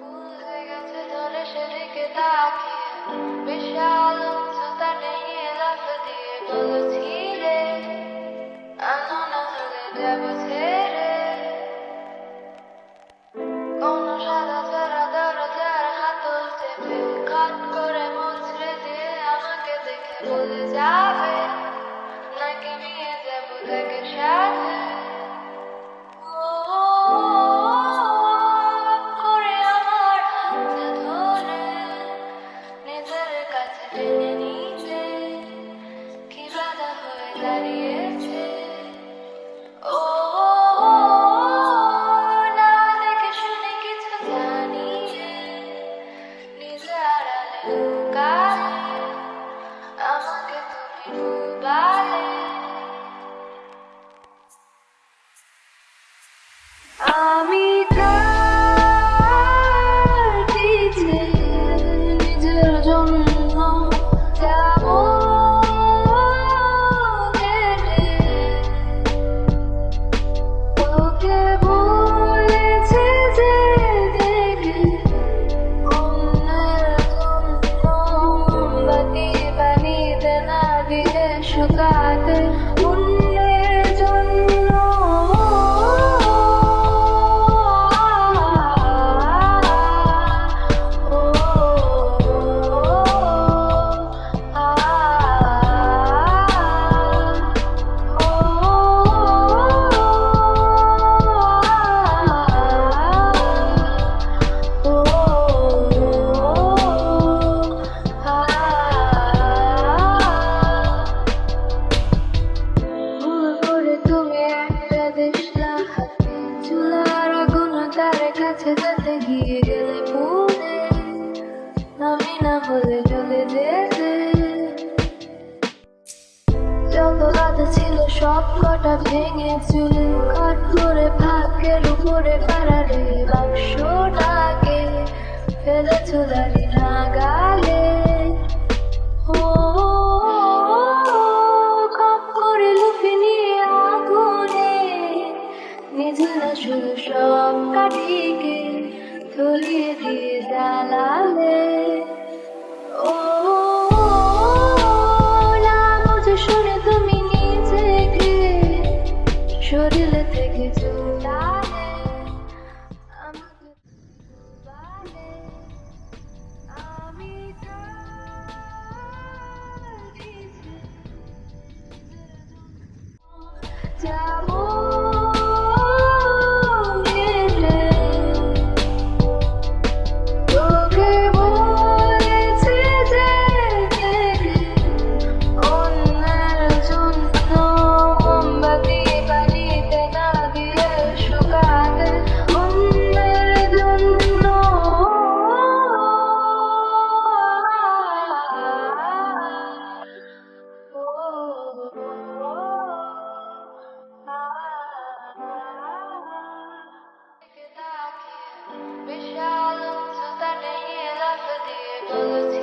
ভুলে গেছে ধরে সেদিকে তাকিয়ে বিশাল উচ্চতা নিয়ে লাফ দিয়ে বলেছিলে আনো না হলে যাবো ছেড়ে কোনো সাদা ছাড়া দরজার হাতল চেপে খট করে মুচড়ে দিয়ে আমাকে দেখে বলে যাবে নাকি নিয়ে যাবো তাকে সাথে করে আমার হাতে ধরে নিজের কাছে টেনে নিতে কি বাধা হয়ে দাঁড়িয়েছে ও না দেখে শুনে কিছু জানিয়ে নিজে আড়ালে লুকালে আমাকে তুমি ডুবালে আমি তার পিছে নিজের জন্য যাব কেটে তোকে বলেছে যে দেখে অন্যের জন্য মোমবাতি বানিতে না দিয়ে শুকাতে অন্যের জন্য যেতে গিয়ে গেলে পুনে আমি না হলে চলে যেতে যত কথা ছিল সব কটা ভেঙে চুলে কাট করে ভাগ্যের উপরে পাড়ারে বাক্সটাকে ফেলে চুলারি না গালে ও খপ করে লুফে নিয়ে আগুনে নিজেরা শুধু সব কাঠিকে ধরিয়ে দিয়ে জ্বালালে ও না বুঝে শুনে তুমি নিজেকে শরীরে থেকে চুলালে আমাকে ডুবালে আমি যাবো বিশাল উচ্চতা নিয়ে লাফ দিয়ে বলেছি